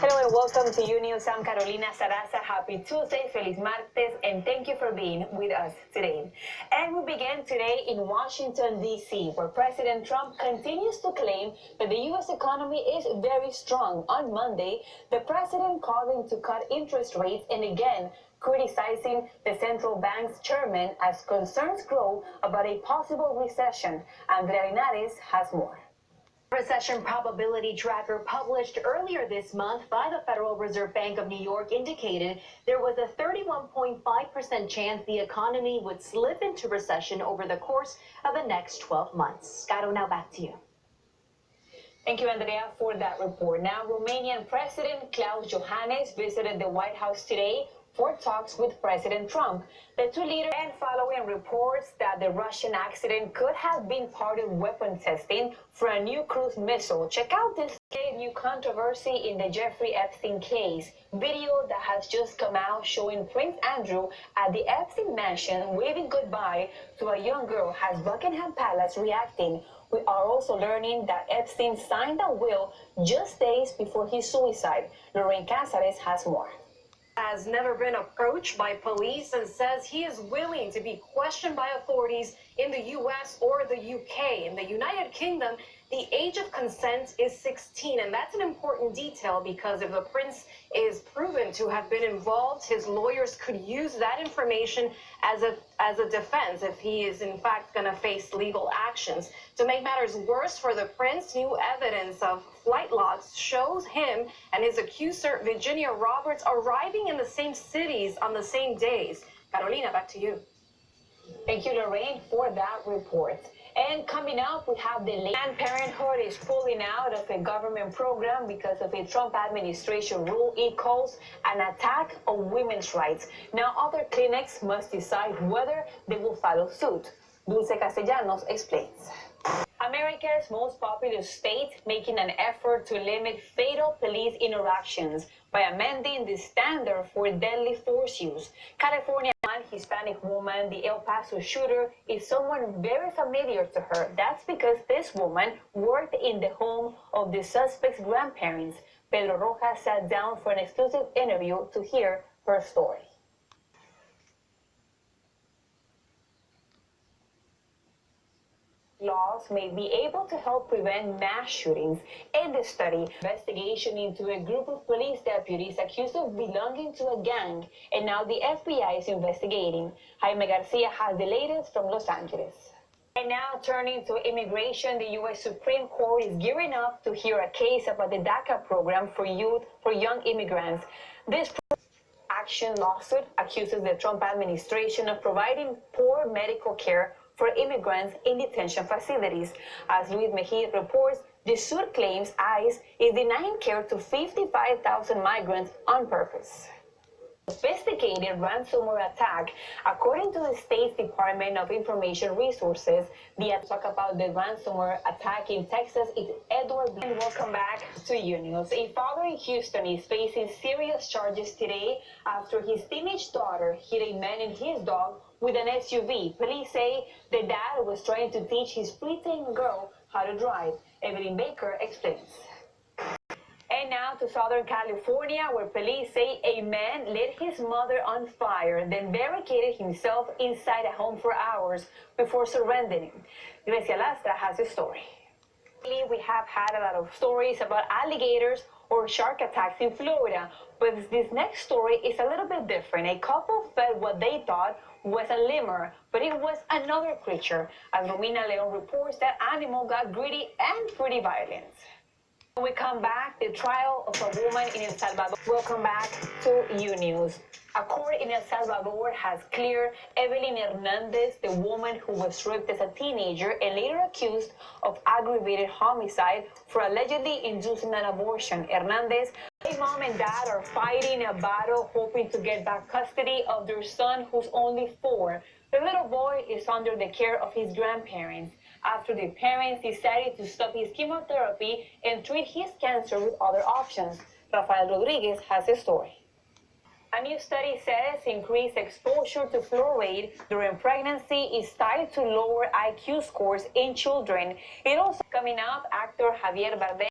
Hello and welcome to Univision. I'm Carolina Sarassa. Happy Tuesday, Feliz Martes, and thank you for being with us today. And we begin today in Washington, D.C., where President Trump continues to claim that the U.S. economy is very strong. On Monday, the president calling to cut interest rates and again criticizing the central bank's chairman as concerns grow about a possible recession. Andrea Linares has more. Recession probability tracker published earlier this month by the Federal Reserve Bank of New York indicated there was a 31.5% chance the economy would slip into recession over the course of the next 12 months. Caro, now back to you. Thank you, Andrea, for that report. Now, Romanian President Klaus Iohannis visited the White House today for talks with President Trump. The two leaders, and following reports that the Russian accident could have been part of weapon testing for a new cruise missile. Check out this new controversy in the Jeffrey Epstein case. Video that has just come out showing Prince Andrew at the Epstein mansion waving goodbye to a young girl has Buckingham Palace reacting. We are also learning that Epstein signed a will just days before his suicide. Lorraine Casares has more. Has never been approached by police and says he is willing to be questioned by authorities in the U.S. or the U.K. In the United Kingdom, the age of consent is 16, and that's an important detail because if the prince is proven to have been involved, his lawyers could use that information as a defense if he is in fact going to face legal actions. To make matters worse for the prince, new evidence of flight logs shows him and his accuser, Virginia Roberts, arriving in the same cities on the same days. Carolina, back to you. Thank you, Lorraine, for that report. And coming up, we have the Planned Parenthood is pulling out of a government program because of a Trump administration rule it calls an attack on women's rights. Now, other clinics must decide whether they will follow suit. Dulce Castellanos explains. America's most populous state making an effort to limit fatal police interactions by amending the standard for deadly force use. California Hispanic woman, the El Paso shooter, is someone very familiar to her. That's because this woman worked in the home of the suspect's grandparents. Pedro Rojas sat down for an exclusive interview to hear her story. Laws may be able to help prevent mass shootings. In the study, investigation into a group of police deputies accused of belonging to a gang, and now the FBI is investigating. Jaime Garcia has the latest from Los Angeles. And now turning to immigration, the U.S. Supreme Court is gearing up to hear a case about the DACA program for young immigrants. This action lawsuit accuses the Trump administration of providing poor medical care for immigrants in detention facilities. As Luis Mejia reports, the suit claims ICE is denying care to 55,000 migrants on purpose. Sophisticated ransomware attack. According to the State's Department of Information Resources, talk about the ransomware attack in Texas is Edward. And welcome back to UNews. A father in Houston is facing serious charges today after his teenage daughter hit a man and his dog with an SUV. Police say the dad was trying to teach his preteen girl how to drive. Evelyn Baker explains. And now to Southern California, where police say a man lit his mother on fire, then barricaded himself inside a home for hours before surrendering. Grecia Lastra has the story. We have had a lot of stories about alligators or shark attacks in Florida, but this next story is a little bit different. A couple fed what they thought was a lemur, but it was another creature. As Romina Leon reports, that animal got greedy and pretty violent. When we come back, the trial of a woman in El Salvador. Welcome back to UNews. A court in El Salvador has cleared Evelyn Hernandez, the woman who was raped as a teenager and later accused of aggravated homicide for allegedly inducing an abortion. Hernandez, her mom and dad are fighting a battle hoping to get back custody of their son, who's only 4. The little boy is under the care of his grandparents after the parents decided to stop his chemotherapy and treat his cancer with other options. Rafael Rodriguez has a story. A new study says increased exposure to fluoride during pregnancy is tied to lower IQ scores in children. It also coming up, actor Javier Bardem.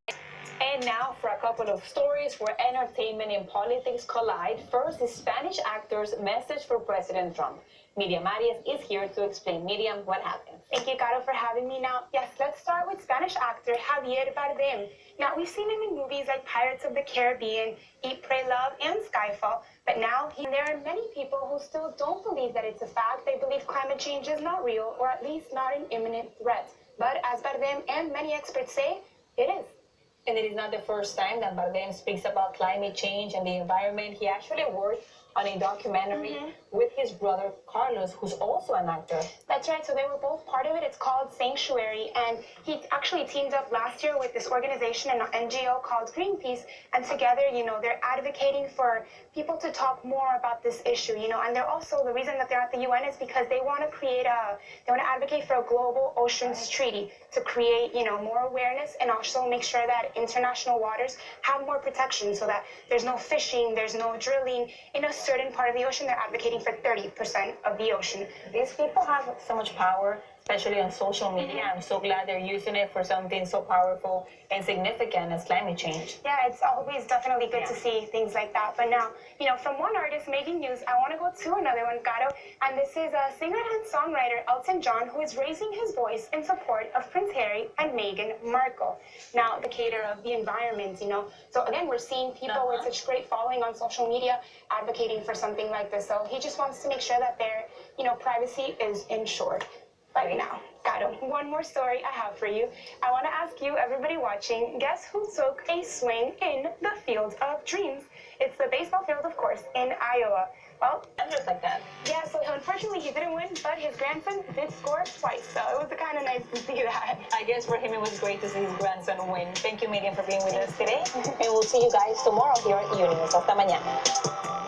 And now for a couple of stories where entertainment and politics collide. First, the Spanish actor's message for President Trump. Miriam Arias is here to explain. Miriam, what happened? Thank you, Caro, for having me. Now, yes, let's start with Spanish actor Javier Bardem. Now, we've seen him in movies like Pirates of the Caribbean, Eat, Pray, Love, and Skyfall, but now there are many people who still don't believe that it's a fact. They believe climate change is not real, or at least not an imminent threat. But as Bardem and many experts say, it is. And it is not the first time that Bardem speaks about climate change and the environment. He actually worked on a documentary with his brother Carlos, who's also an actor. That's right, so they were both part of it. It's called Sanctuary, and he actually teamed up last year with this organization, an NGO called Greenpeace, and together, they're advocating for people to talk more about this issue, and they're also, the reason that they're at the UN is because they want to advocate for a global oceans treaty to create, more awareness and also make sure that international waters have more protection so that there's no fishing, there's no drilling in a certain part of the ocean. They're advocating for 30% of the ocean. These people have so much power, especially on social media. I'm so glad they're using it for something so powerful and significant as climate change. Yeah, it's always definitely good to see things like that. But now, from one artist making news, I want to go to another one, Caro, and this is a singer and songwriter, Elton John, who is raising his voice in support of Prince Harry and Meghan Markle. Now, the cater of the environment, So again, we're seeing people with such great following on social media advocating for something like this. So he just wants to make sure that their, privacy is ensured. But now, Caro, one more story I have for you. I want to ask you, everybody watching, guess who took a swing in the Field of Dreams? It's the baseball field, of course, in Iowa. Well, Just like that. yeah, so unfortunately he didn't win, but his grandson did score twice, so it was kind of nice to see that. I guess for him it was great to see his grandson win. Thank you, Miriam, for being with us today. And we'll see you guys tomorrow here at Univision. Hasta mañana.